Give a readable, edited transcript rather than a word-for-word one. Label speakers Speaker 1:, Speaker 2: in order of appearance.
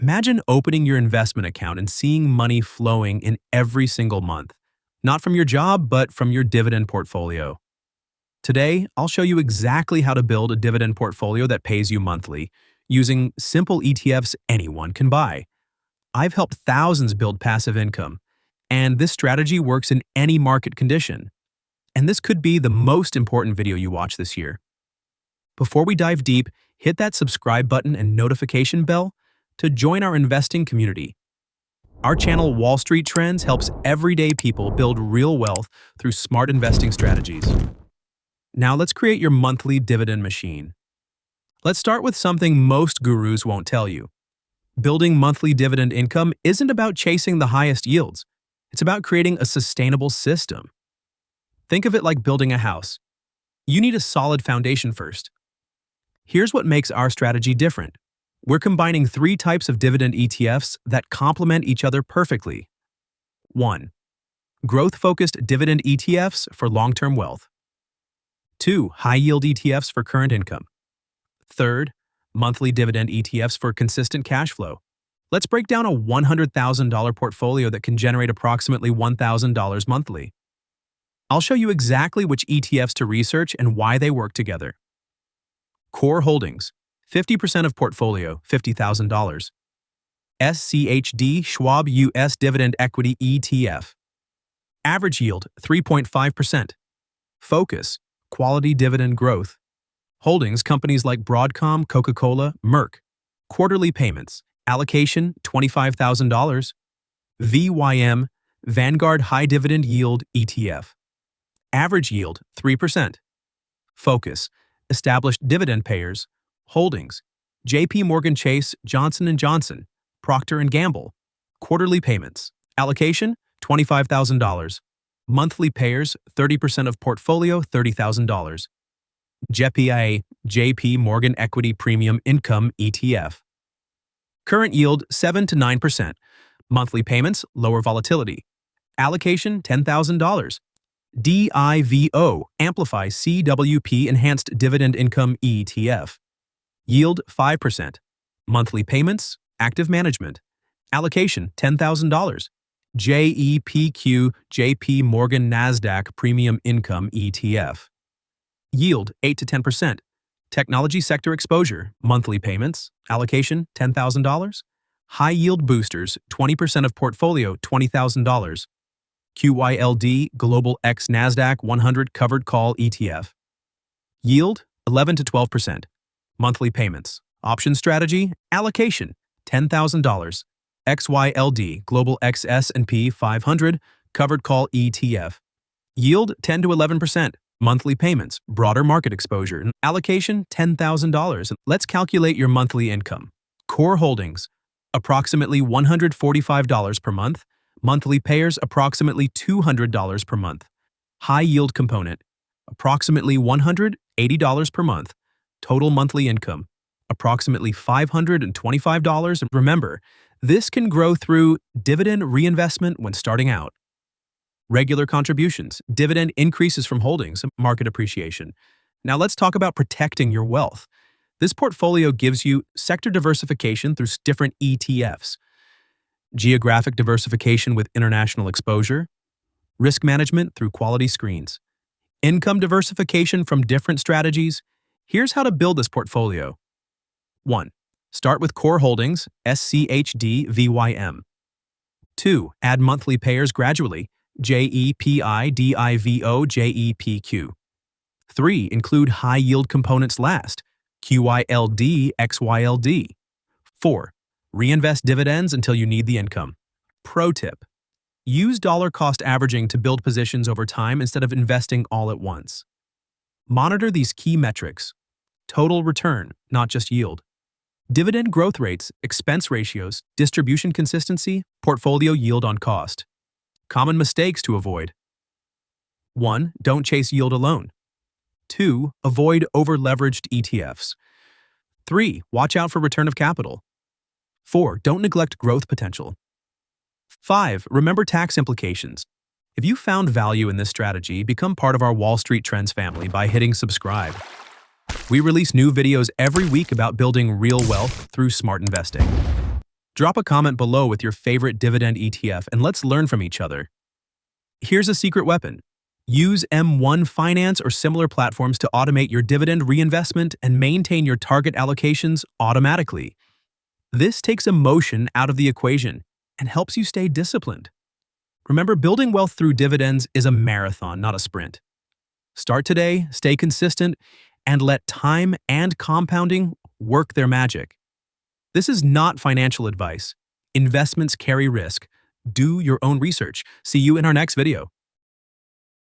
Speaker 1: Imagine opening your investment account and seeing money flowing in every single month, not from your job, but from your dividend portfolio. Today, I'll show you exactly how to build a dividend portfolio that pays you monthly, using simple ETFs anyone can buy. I've helped thousands build passive income, and this strategy works in any market condition. And this could be the most important video you watch this year. Before we dive deep, hit that subscribe button and notification bell to join our investing community. Our channel, Wall Street Trends, helps everyday people build real wealth through smart investing strategies. Now let's create your monthly dividend machine. Let's start with something most gurus won't tell you. Building monthly dividend income isn't about chasing the highest yields. It's about creating a sustainable system. Think of it like building a house. You need a solid foundation first. Here's what makes our strategy different. We're combining 3 types of dividend ETFs that complement each other perfectly. 1. Growth-focused dividend ETFs for long-term wealth. 2. High-yield ETFs for current income. 3. Monthly dividend ETFs for consistent cash flow. Let's break down a $100,000 portfolio that can generate approximately $1,000 monthly. I'll show you exactly which ETFs to research and why they work together. Core holdings, 50% of portfolio, $50,000. SCHD Schwab US Dividend Equity ETF. Average yield, 3.5%. Focus, quality dividend growth. Holdings, companies like Broadcom, Coca-Cola, Merck. Quarterly payments, allocation, $25,000. VYM, Vanguard High Dividend Yield ETF. Average yield, 3%. Focus, established dividend payers. Holdings, JP Chase, Johnson & Johnson, Procter & Gamble. Quarterly payments, allocation, $25,000. Monthly payers, 30% of portfolio, $30,000. JPIE, JP Morgan Equity Premium Income ETF. Current yield, 7 to 9%. Monthly payments, lower volatility. Allocation, $10,000. DIVO, Amplify CWP Enhanced Dividend Income ETF. Yield, 5%. Monthly payments, active management. Allocation, $10,000. JEPQ, JP Morgan Nasdaq Premium Income ETF. Yield, 8 to 10%. Technology sector exposure, monthly payments, allocation, $10,000. High yield boosters, 20% of portfolio, $20,000. QYLD Global X Nasdaq 100 Covered Call ETF. Yield, 11 to 12%. Monthly payments, option strategy, allocation, $10,000. XYLD Global X S&P 500 Covered Call ETF. Yield, 10 to 11%. Monthly payments, broader market exposure, allocation, $10,000. Let's calculate your monthly income. Core holdings, approximately $145 per month. Monthly payers, approximately $200 per month. High yield component, approximately $180 per month. Total monthly income, approximately $525. Remember, this can grow through dividend reinvestment when starting out. Regular contributions, dividend increases from holdings, market appreciation. Now let's talk about protecting your wealth. This portfolio gives you sector diversification through different ETFs. Geographic diversification with international exposure. Risk management through quality screens. Income diversification from different strategies. Here's how to build this portfolio. 1. Start with core holdings, SCHD VYM. 2. Add monthly payers gradually, JEPI DIVO JEPQ. 3. Include high-yield components last, QYLD XYLD. 4. Reinvest dividends until you need the income. Pro tip: use dollar cost averaging to build positions over time instead of investing all at once. Monitor these key metrics: total return, not just yield; dividend growth rates, expense ratios, distribution consistency, portfolio yield on cost. Common mistakes to avoid: 1. Don't chase yield alone. 2. Avoid over-leveraged ETFs. 3. Watch out for return of capital. 4. Don't neglect growth potential. 5. Remember tax implications. If you found value in this strategy, become part of our Wall Street Trends family by hitting subscribe. We release new videos every week about building real wealth through smart investing. Drop a comment below with your favorite dividend ETF and let's learn from each other. Here's a secret weapon. Use M1 Finance or similar platforms to automate your dividend reinvestment and maintain your target allocations automatically. This takes emotion out of the equation and helps you stay disciplined. Remember, building wealth through dividends is a marathon, not a sprint. Start today, stay consistent, and let time and compounding work their magic. This is not financial advice. Investments carry risk. Do your own research. See you in our next video.